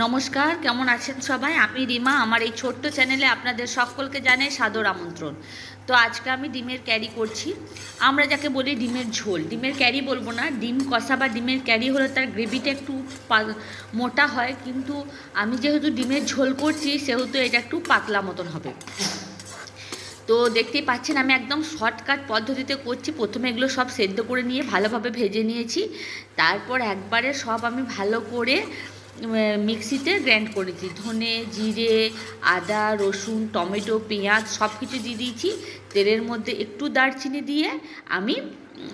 নমস্কার, কেমন আছেন সবাই? আমি রিমা। আমার এই ছোট্ট চ্যানেলে আপনাদের সকলকে জানাই সাদর আমন্ত্রণ। তো আজকে আমি ডিমের ক্যারি করছি। আমরা যাকে বলি ডিমের ঝোল, ডিমের ক্যারি বলবো না, ডিম কষা বা ডিমের ক্যারি হলে তার গ্রেভিটা একটু মোটা হয়, কিন্তু আমি যেহেতু ডিমের ঝোল করছি সেহেতু এটা একটু পাতলা মতন হবে। তো দেখতেই পাচ্ছেন আমি একদম শর্টকাট পদ্ধতিতে করছি। প্রথমে এগুলো সব সেদ্ধ করে নিয়ে ভালোভাবে ভেজে নিয়েছি, তারপর একবারে সব আমি ভালো করে মিক্সিতে গ্রাইন্ড করেছি। ধনে, জিরে, আদা, রসুন, টমেটো, পেঁয়াজ সব কিছু দিয়ে দিয়েছি। তেলের মধ্যে একটু দারচিনি দিয়ে আমি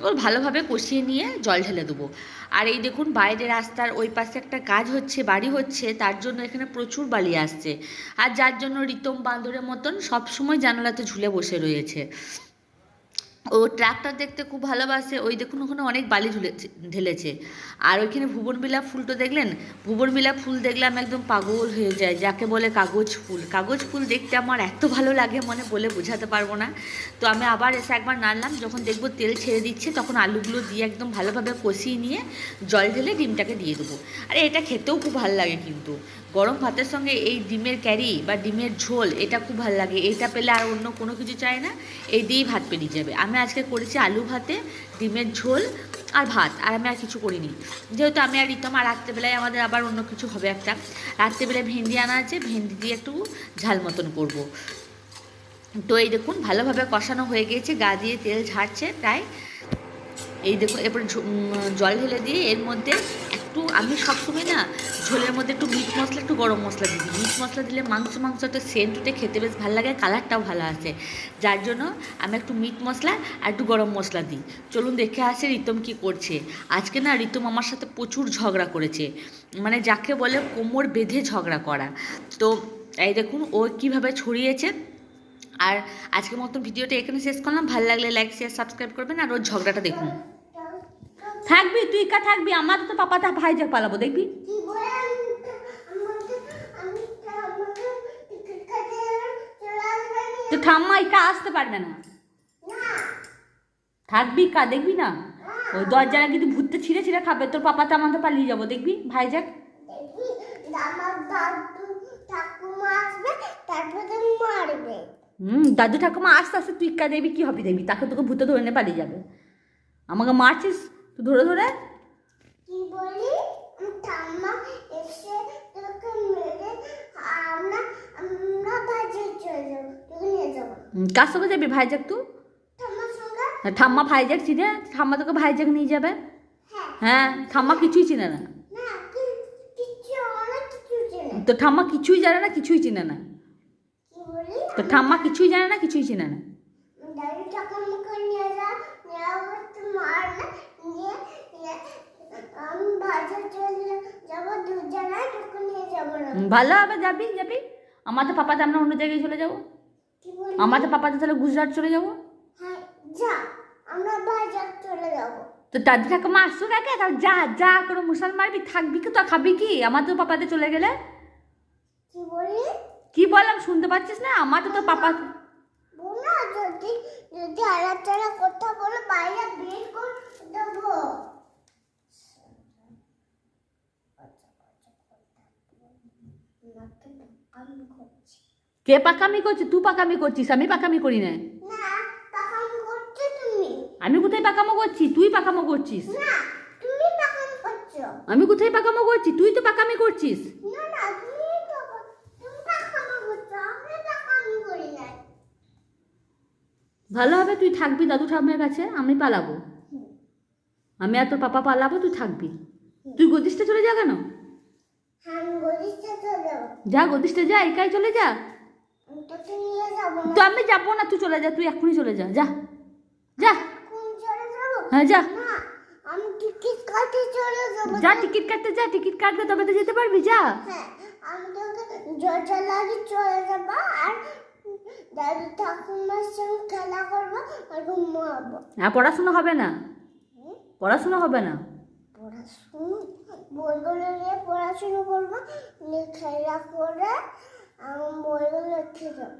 ওর ভালোভাবে কষিয়ে নিয়ে জল ঢেলে দেবো। আর এই দেখুন বাইরে রাস্তার ওই পাশে একটা কাজ হচ্ছে, বাড়ি হচ্ছে, তার জন্য এখানে প্রচুর বালি আসছে। আর যার জন্য রিতম বান্দরের মতন সবসময় জানালাতে ঝুলে বসে রয়েছে। ও ট্রাকটা দেখতে খুব ভালোবাসে। ওই দেখুন ওখানে অনেক বালি ঢেলেছে। আর ওইখানে ভুবনবিলাপ ফুলটা দেখলেন? ভুবনবিলাপ ফুল দেখলে আমি একদম পাগল হয়ে যায়, যাকে বলে কাগজ ফুল। কাগজ ফুল দেখতে আমার এত ভালো লাগে, মনে বলে বোঝাতে পারবো না। তো আমি আবার এসে একবার নাড়লাম, যখন দেখবো তেল ছেড়ে দিচ্ছে তখন আলুগুলো দিয়ে একদম ভালোভাবে কষিয়ে নিয়ে জল ঢেলে ডিমটাকে দিয়ে দেবো। আর এটা খেতেও খুব ভালো লাগে, কিন্তু গরম ভাতের সঙ্গে এই ডিমের ক্যারি বা ডিমের ঝোল এটা খুব ভালো লাগে। এটা পেলে আর অন্য কোনো কিছু চাই না, এই দিয়েই ভাত পেরিয়ে যাবে। আমি আজকে করেছি আলু ভাতে ডিমের ঝোল আর ভাত, আর আমি আর কিছু করিনি, যেহেতু আমি আর রিতম। আর রাত্রেবেলায় আমাদের আবার অন্য কিছু হবে একটা। রাত্রেবেলায় ভেন্ডি আনা আছে, ভেন্ডি দিয়ে একটু ঝাল মতন করবো। তো এই দেখুন ভালোভাবে কষানো হয়ে গিয়েছে, গা দিয়ে তেল ঝাড়ছে প্রায়। এই দেখুন এরপরে জল ঢেলে দিয়ে এর মধ্যে একটু, আমি সবসময় না ঝোলের মধ্যে একটু মিট মশলা, একটু গরম মশলা দিই। মিট মশলা দিলে মাংস একটা সেন্ট উঠে, খেতে বেশ ভালো লাগে, কালারটাও ভালো আসে। যার জন্য আমি একটু মিট মশলা আর একটু গরম মশলা দিই। চলুন দেখে আসে রিতম কী করছে। আজকে না রিতম আমার সাথে প্রচুর ঝগড়া করেছে, মানে যাকে বলে কোমর বেঁধে ঝগড়া করা। তো এই দেখুন ও কীভাবে ছড়িয়েছে। আর আজকের মতন ভিডিওটা এখানে শেষ করলাম। ভালো লাগলে লাইক, শেয়ার, সাবস্ক্রাইব করবেন। আর ওর ঝগড়াটা দেখুন। থাকবি তুই, থাকবি, আমার তো পাপাটা ভাই যা পালাবো দেখবি। তো ঠাম্মা একা আসতে পারবে না, থাকবি দেখবি না। ওই দরজাটা কিন্তু ভূততে ছিঁড়ে ছিঁড়ে খাবে। তোর পাপাটা আমাদের পালিয়ে যাবো দেখবি, ভাই যাক। দাদু ঠাকুমা আস্তে আস্তে তুই দেখবি কি হবে, দেখবি তাকে তোকে ভূতে ধরে নিয়ে পালিয়ে যাবে। আমাকে মারছিস তুই ধরে ধরে। কি বলি? ঠাম্মা এসে তোকে মেরে আমরা আমরা ভাইজাক চলে যাব, তোকে নিয়ে যাব। কার সঙ্গে যাবি ভাইজাক তুই? ঠাম্মার সঙ্গে। ঠাম্মা ভাইজাক চিনে? ঠাম্মা তোকে ভাইজাক নিয়ে যাবে? হ্যাঁ, ঠাম্মা কিছুই চিনে না। তো ঠাম্মা কিছুই জানে না, কিছুই চিনে না। তো ঠাম্মা কিছুই জানে না, কিছুই চিনে না। ভালো হবে, যাবি যাবি। আমাদের পাপাতে আমরা অন্য জায়গায় চলে যাবো। আমাদের পাপাতে তাহলে গুজরাট চলে যাবো। তো দাদু ঠাকুমা আসুক আগে, যা যা করে মুসল মারবি, থাকবি কি তো খাবি কি আমাদের পাপাতে চলে গেলে? কি বলি? কি বললাম শুনতে পাচ্ছিস না? আমাদের তো পাপা না, যদি যদি আলাদা কথা বলে বাইরে বের করে দেবো। কে পাকামি করছে? তুই পাকামি করছিস, আমি পাকামি করি না। আমি কোথায় পাকামো করছি? তুই পাকামো করছিস। আমি কোথায় পাকামো করছি? তুই তো পাকামি করছিস। ভালো হবে তুই থাকবি দাদু ঠাম্মার কাছে, আমি পালাবো। আমি আর তোর পাপা পালাবো, তুই থাকবি। তুই গদিষ্ঠে চলে যা কেন? যা গদিষ্ঠে যা, একাই চলে যা। তো আমি যাবো না, তুই চলে যা, তুই এখনই চলে যা, যা যা। হ্যাঁ যা, যা টিকিট কাটতে যা, টিকিট কাটবে তবে তো যেতে পারবি, যা। দাদু ঠাকুমার সঙ্গে খেলা করবো আর ঘুমাবো। হ্যাঁ, পড়াশোনা হবে না, পড়াশোনা হবে না। বইগুলো নিয়ে পড়াশোনা করবো, খেলা করে বইগুলো লিখে যাবো।